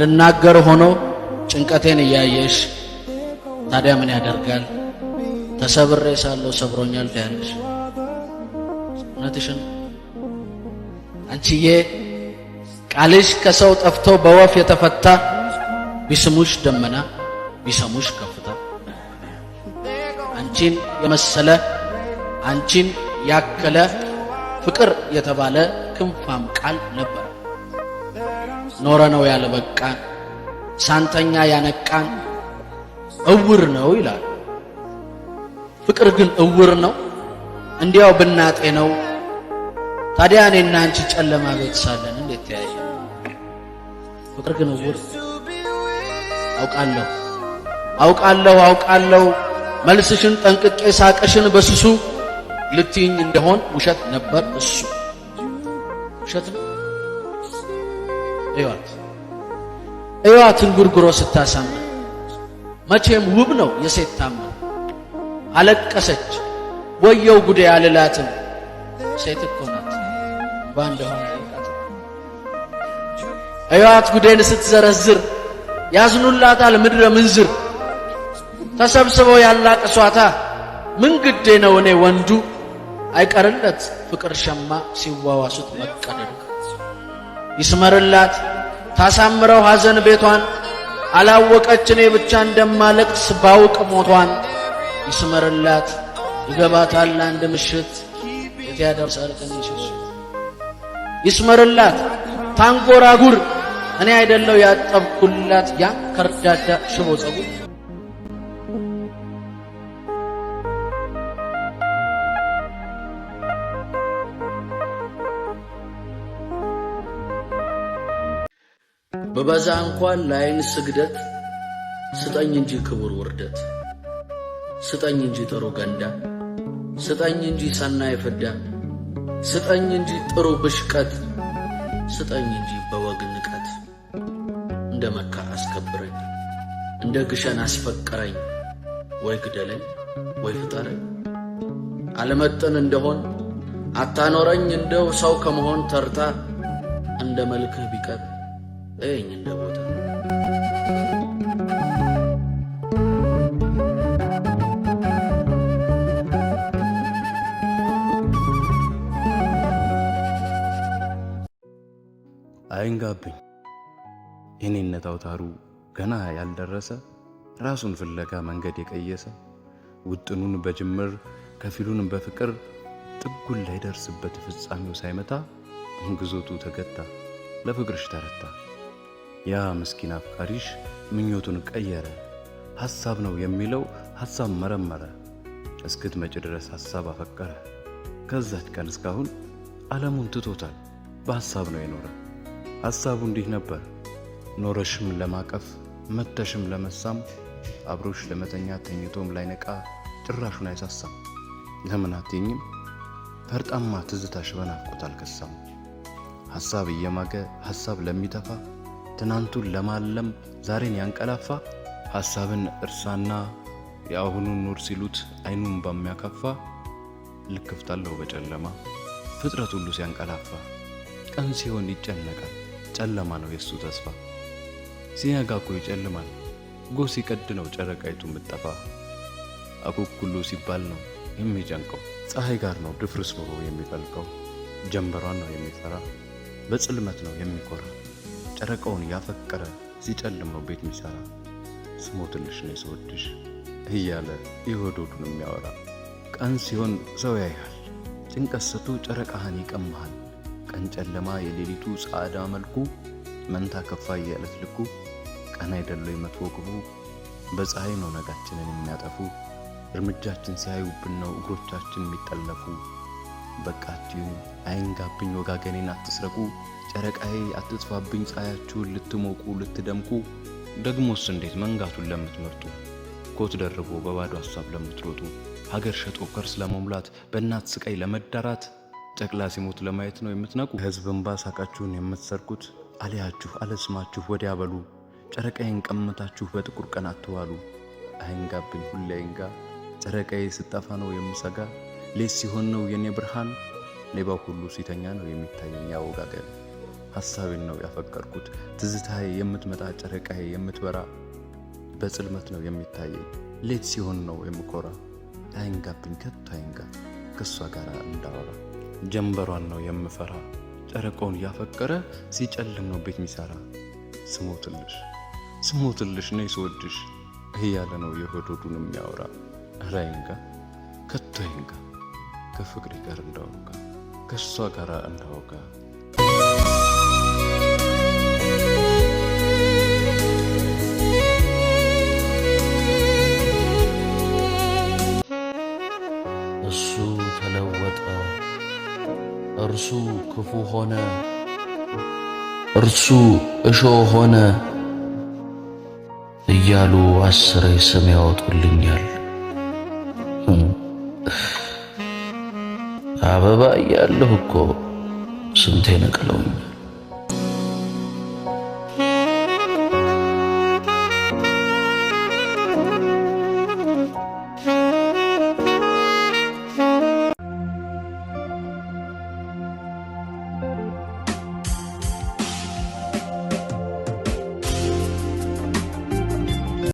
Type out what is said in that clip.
አልናገር ሆኖ ጭንቀቴን እያየሽ ታዲያ ምን ያደርጋል ተሰብሬ ሳለሁ ሰብሮኛል ትያለሽ። እውነትሽን አንቺዬ ቃልሽ ከሰው ጠፍቶ በወፍ የተፈታ ቢስሙሽ ደመና ቢሰሙሽ ከፍታ አንቺን የመሰለ አንቺን ያከለ ፍቅር የተባለ ክንፋም ቃል ነበር። ኖረ ነው ያለ በቃን ሳንተኛ ያነቃን እውር ነው ይላል። ፍቅር ግን እውር ነው እንዲያው ብናጤ ነው። ታዲያ እኔና አንቺ ጨለማ ቤት ሳለን እንዴት ተያየ? ፍቅር ግን እውር አውቃለሁ መልስሽን ጠንቅቄ ሳቀሽን በስሱ ልትይኝ እንደሆን ውሸት ነበር እሱ። ውሸት ነው እዩዋት እንጉርጉሮ ስታሳምር መቼም ውብ ነው የሴት ታምር። አለቀሰች ወየው ጉዴ አልላትም ሴት እኮ ናት ባንደሆነ አይቃት። እዩዋት ጉዴን ስትዘረዝር ያዝኑላታል ምድረ ምንዝር። ተሰብስበው ያላቅሷታ ምን ግዴ ነው እኔ ወንዱ አይቀርለት ፍቅር ሸማ ሲዋዋሱት መቀደዱ። ይስመርላት ታሳምረው ሐዘን ቤቷን አላወቀች እኔ ብቻ እንደማለቅስ ባውቅ ሞቷን። ይስመርላት ይገባታል አንድ ምሽት የት ያደርሳል ቀንሽሽ። ይስመርላት ታንጎራጉር እኔ አይደለው ያጠብኩላት ያን ከርዳዳ ሽቦ ጸጉር። በበዛ እንኳን ላይን ስግደት ስጠኝ እንጂ ክቡር ውርደት። ስጠኝ እንጂ ጥሩ ገንዳ ስጠኝ እንጂ ሰናይ ፍዳ ስጠኝ እንጂ ጥሩ ብሽቀት ስጠኝ እንጂ በወግ ንቀት። እንደ መካ አስከብረኝ እንደ ግሸን አስፈቀረኝ ወይ ግደለኝ ወይ ፍጠረኝ። አለመጠን እንደሆን አታኖረኝ እንደው ሰው ከመሆን ተርታ እንደ መልክህ ቢቀር እየኝ እንደ ቦታ። አይንጋብኝ የኔነት አውታሩ ገና ያልደረሰ ራሱን ፍለጋ መንገድ የቀየሰ ውጥኑን በጅምር ከፊሉን በፍቅር ጥጉን ላይ ደርስበት ፍጻሜው ሳይመታ ግዞቱ ተገታ ለፍቅርሽ ተረታ። ያ ምስኪን አፍቃሪሽ ምኞቱን ቀየረ ሐሳብ ነው የሚለው ሐሳብ መረመረ። እስክትመጪ ድረስ ሐሳብ አፈቀረ ከዛች ቀን እስካሁን ዓለሙን ትቶታል በሐሳብ ነው የኖረ። ሐሳቡ እንዲህ ነበር ኖረሽም ለማቀፍ መተሽም ለመሳም አብሮሽ ለመተኛ ተኝቶም ላይ ነቃ ጭራሹን አይሳሳም። ለምን አትይኝም ፈርጣማ ትዝታሽ በናፍቆት አልከሳም። ሐሳብ እየማገ ሐሳብ ለሚተፋ ትናንቱን ለማለም ዛሬን ያንቀላፋ ሐሳብን እርሳና የአሁኑን ኑር ሲሉት አይኑን በሚያከፋ ልክፍታለሁ በጨለማ ፍጥረት ሁሉ ሲያንቀላፋ። ቀን ሲሆን ይጨነቃል ጨለማ ነው የሱ ተስፋ። ሲነጋ እኮ ይጨልማል ጎህ ሲቀድ ነው ጨረቃይቱ ምጠፋ። አኩኩሉ ሲባል ነው የሚጨንቀው ፀሐይ ጋር ነው ድፍርስ ኑሮ የሚፈልቀው። ጀንበሯን ነው የሚፈራ በጽልመት ነው የሚኮራ። ጨረቃውን ያፈቀረ ሲጨልም ነው ቤት የሚሰራ። ስሞትልሽ ነው ስወድሽ እያለ ይወዶዱን የሚያወራ። ቀን ሲሆን ሰው ያይሃል ጭንቀት ስቶ ጨረቃህን ይቀማሃል። ቀን ጨለማ የሌሊቱ ጻዕዳ መልኩ መንታ ከፋ የዕለት ልኩ። ቀን አይደለው መጥፎ ክፉ በፀሐይ ነው ነጋችንን የሚያጠፉ። እርምጃችን ሲያዩብን ነው እግሮቻችን የሚጠለፉ። በቃችሁ አይንጋብኝ ወጋገኔን አትስረቁ። ጨረቃዬ አትጥፋብኝ ፀሐያችሁን ልትሞቁ ልትደምቁ። ደግሞስ እንዴት መንጋቱን ለምትመርጡ ኮት ደርቦ በባዶ ሐሳብ ለምትሮጡ። ሀገር ሸጦ ከርስ ለመሙላት በእናት ስቃይ ለመዳራት ጨቅላ ሲሞት ለማየት ነው የምትነቁ። ሕዝብ እንባ ሳቃችሁን የምትሰርቁት አልያችሁ አለስማችሁ ወዲያ በሉ። ጨረቃዬን ቀምታችሁ በጥቁር ቀን አትዋሉ። አይንጋብኝ ሁሌ አይንጋ ጨረቃዬ ስጠፋ ነው የምሰጋ። ሌት ሲሆን ነው የኔ ብርሃን ሌባው ሁሉ ሲተኛ ነው የሚታየኝ ያወጋገን። ሐሳቤን ነው ያፈቀርኩት። ትዝታዬ የምትመጣ ጨረቃዬ የምትበራ በጽልመት ነው የሚታየኝ። ሌት ሲሆን ነው የምኮራ። አይንጋብኝ ከቶ አይንጋ ከሷ ጋር እንዳወራ። ጀንበሯን ነው የምፈራ። ጨረቃውን ያፈቀረ ሲጨልም ነው ቤት ሚሰራ። ስሞትልሽ ነይ ስወድሽ እያለ ነው የሆዶዱን የሚያወራ። ኧረ አይንጋ ከቶ አይንጋ ከፍቅሪ ጋር እንዳወጋ ከሷ ጋር እንዳወጋ። እሱ ተለወጠ፣ እርሱ ክፉ ሆነ፣ እርሱ እሾህ ሆነ እያሉ አስሬ ስም ያወጡልኛል። አበባ እያለሁ እኮ ስንቴ ነቅለውኛል።